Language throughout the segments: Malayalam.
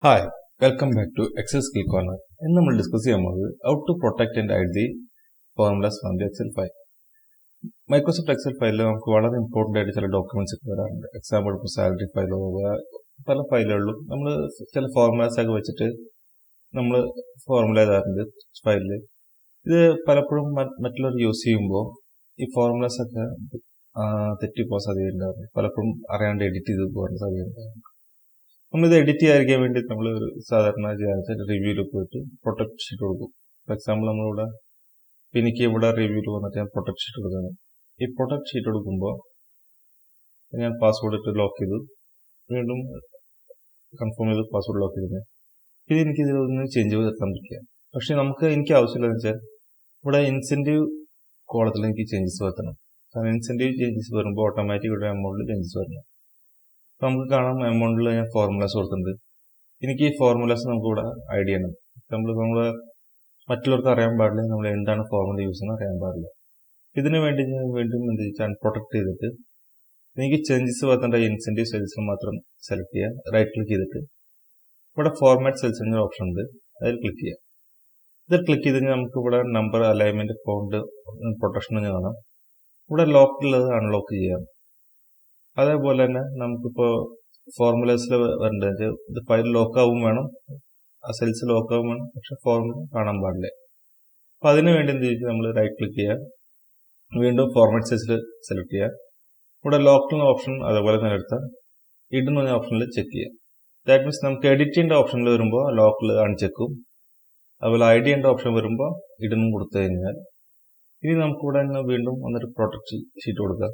Hi, welcome back to Excel Skill Corner. ഇന്ന് നമ്മൾ ഡിസ്കസ് ചെയ്യാൻ പോകുന്നത് how to protect and hide the formulas from the Excel file. Microsoft Excel ഫയലിൽ നമുക്ക് വളരെ ഇമ്പോർട്ടൻ്റ് ആയിട്ട് ചില ഡോക്യുമെന്റ്സ് ഒക്കെ വരാറുണ്ട്. എക്സാമ്പിൾ ഇപ്പോൾ സാലറി ഫയൽ പോവുക, പല ഫയലുകളിലും നമ്മൾ ചില ഫോർമുലാസ് ഒക്കെ വെച്ചിട്ട് നമ്മൾ ഫോർമുല എഴുതാറുണ്ട് ഫയലിൽ. ഇത് പലപ്പോഴും മറ്റുള്ളവർ യൂസ് ചെയ്യുമ്പോൾ ഈ ഫോർമുലാസ് ഒക്കെ തെറ്റിപ്പോകാൻ സാധ്യതയുണ്ടാകും. പലപ്പോഴും അറിയാണ്ട് എഡിറ്റ് ചെയ്ത് പോകാൻ സാധ്യതയുണ്ടാകും. നമ്മളിത് എഡിറ്റ് ചെയ്യാതിരിക്കാൻ വേണ്ടി നമ്മൾ സാധാരണ ചെയ്യാൻ റിവ്യൂവിൽ പോയിട്ട് പ്രൊട്ടക്ട് ഷീറ്റ് കൊടുക്കും. ഫോർ എക്സാമ്പിൾ നമ്മളിവിടെ എനിക്ക് ഇവിടെ റിവ്യൂവിൽ വന്നിട്ട് ഞാൻ പ്രൊട്ടക്ട് ഷീറ്റ് കൊടുക്കുകയാണ്. ഈ പ്രൊട്ടക്ട് ഷീറ്റ് കൊടുക്കുമ്പോൾ ഞാൻ പാസ്വേഡ് ഇട്ട് ലോക്ക് ചെയ്തു, വീണ്ടും കൺഫേം ചെയ്ത് പാസ്വേഡ് ലോക്ക് ചെയ്തു. ഇത് എനിക്ക് ഇതിലൊന്നും ചേഞ്ച് വരുത്താൻ പറ്റില്ല. പക്ഷെ എനിക്ക് ആവശ്യമില്ലെന്ന് വെച്ചാൽ ഇവിടെ ഇൻസെൻറ്റീവ് കോളത്തിൽ എനിക്ക് ചേഞ്ചസ് വരുത്തണം. കാരണം ഇൻസെൻറ്റീവ് ചേഞ്ചസ് വരുമ്പോൾ ഓട്ടോമാറ്റിക് ഇവിടെ എമൗണ്ടിൽ ചേഞ്ചസ് വരണം. അപ്പം നമുക്ക് കാണാം എമൗണ്ടിൽ ഞാൻ ഫോർമുലാസ് കൊടുത്തിട്ടുണ്ട്. എനിക്ക് ഈ ഫോർമുലാസ് നമുക്കിവിടെ ഐഡ് ചെയ്യണം. നമ്മൾ മറ്റുള്ളവർക്ക് അറിയാൻ പാടില്ല നമ്മൾ എന്താണ് ഫോർമുല യൂസ് ചെയ്യുന്നത് അറിയാൻ പാടില്ല. ഇതിനു വേണ്ടി ഞാൻ വീണ്ടും എന്ത് വെച്ചാൽ പ്രൊട്ടക്ട് ചെയ്തിട്ട് എനിക്ക് ചേഞ്ചസ് വരുത്തേണ്ട ഇൻസെൻറ്റീവ് സെൽസിൽ മാത്രം സെലക്ട് ചെയ്യുക. റൈറ്റ് ക്ലിക്ക് ചെയ്തിട്ട് ഇവിടെ ഫോർമാറ്റ് സെൽസ് എന്നൊരു ഓപ്ഷൻ ഉണ്ട്, അതിൽ ക്ലിക്ക് ചെയ്യുക. ഇത് ക്ലിക്ക് ചെയ്ത് കഴിഞ്ഞാൽ നമുക്ക് ഇവിടെ നമ്പർ, അലൈൻമെന്റ്, ഫോണ്ട്, പ്രൊട്ടക്ഷൻ എന്ന് കാണാം. ഇവിടെ ലോക്കുള്ളത് അൺലോക്ക് ചെയ്യാം. അതേപോലെ തന്നെ നമുക്കിപ്പോൾ ഫോർമുലേസിൽ വരേണ്ടത് ഇത് ഫയൽ ലോക്കാവും വേണം, ആ സെൽസ് ലോക്കാവും വേണം, പക്ഷെ ഫോർമുല കാണാൻ പാടില്ല. അപ്പം അതിന് വേണ്ടി എന്ത് ചെയ്യും, നമ്മൾ റൈറ്റ് ക്ലിക്ക് ചെയ്യുക, വീണ്ടും ഫോർമാറ്റ് സെൽസിൽ സെലക്ട് ചെയ്യുക. ഇവിടെ ലോക്ക് ഓപ്ഷൻ അതേപോലെ തന്നെ എടുത്താൽ ഇടുന്ന പറഞ്ഞ ഓപ്ഷനിൽ ചെക്ക് ചെയ്യുക. ദാറ്റ് മീൻസ് നമുക്ക് എഡിറ്റ് ചെയ്യേണ്ട ഓപ്ഷനിൽ വരുമ്പോൾ ലോക്കിൽ അൺചെക്കും, അതുപോലെ ഐ ഡി ചെയ്യേണ്ട ഓപ്ഷൻ വരുമ്പോൾ ഇടുന്നും കൊടുത്തു കഴിഞ്ഞാൽ ഇനി നമുക്കിവിടെ തന്നെ വീണ്ടും വന്നിട്ട് പ്രൊട്ടക്ട് ഷീറ്റ് കൊടുക്കുക,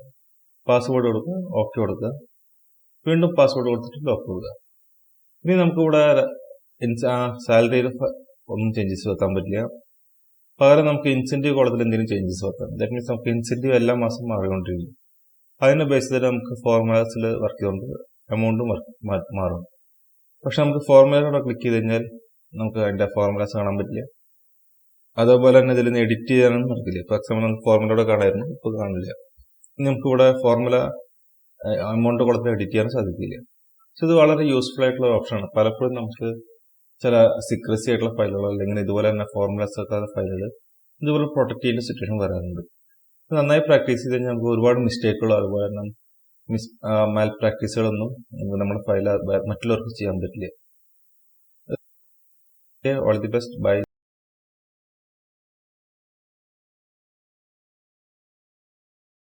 പാസ്വേഡ് കൊടുക്കുക, ഓക്കെ കൊടുക്കുക, വീണ്ടും പാസ്വേഡ് കൊടുത്തിട്ട് ലോക്ക് കൊടുക്കുക. ഇനി നമുക്കിവിടെ സാലറിയിൽ ഒന്നും ചേഞ്ചസ് വരുത്താൻ പറ്റില്ല. പകരം നമുക്ക് ഇൻസെൻറ്റീവ് കോളത്തിൽ എന്തെങ്കിലും ചേഞ്ചസ് വരുത്താം. ദാറ്റ് മീൻസ് നമുക്ക് ഇൻസെൻറ്റീവ് എല്ലാ മാസം മാറിക്കൊണ്ടിരിക്കും. അതിനെ ബേസ് ചെയ്തിട്ട് നമുക്ക് ഫോർമുലാസിൽ വർക്ക് ചെയ്തുകൊണ്ട് എമൗണ്ടും മാറും. പക്ഷെ നമുക്ക് ഫോർമുലയോടെ ക്ലിക്ക് ചെയ്ത് കഴിഞ്ഞാൽ നമുക്ക് അതിൻ്റെ ഫോർമുലാസ് കാണാൻ പറ്റില്ല. അതേപോലെ തന്നെ ഇതിൽ നിന്ന് എഡിറ്റ് ചെയ്യാനൊന്നും നടക്കില്ല. ഫോർ എക്സാമ്പിൾ നമുക്ക് ഫോർമുലയോടെ കാണായിരുന്നു, ഇപ്പോൾ കാണില്ല. നമുക്കിവിടെ ഫോർമുല എമൗണ്ട് കൊടുത്ത് എഡിറ്റ് ചെയ്യാൻ സാധിക്കില്ല. പക്ഷെ ഇത് വളരെ യൂസ്ഫുൾ ആയിട്ടുള്ള ഓപ്ഷനാണ്. പലപ്പോഴും നമുക്ക് ചില സീക്രസി ആയിട്ടുള്ള ഫയലുകൾ അല്ലെങ്കിൽ ഇതുപോലെ തന്നെ ഫോർമുലാസ് ഒക്കെ ഫയലുകൾ ഇതുപോലെ പ്രൊട്ടക്ട് ചെയ്യുന്ന സിറ്റുവേഷൻ വരാറുണ്ട്. നന്നായി പ്രാക്ടീസ് ചെയ്ത് കഴിഞ്ഞാൽ നമുക്ക് ഒരുപാട് മിസ്റ്റേക്കുകൾ അതുപോലെ തന്നെ മാൽ പ്രാക്ടീസുകളൊന്നും നമ്മുടെ ഫയൽ മറ്റുള്ളവർക്ക് ചെയ്യാൻ പറ്റില്ല. All the best, by.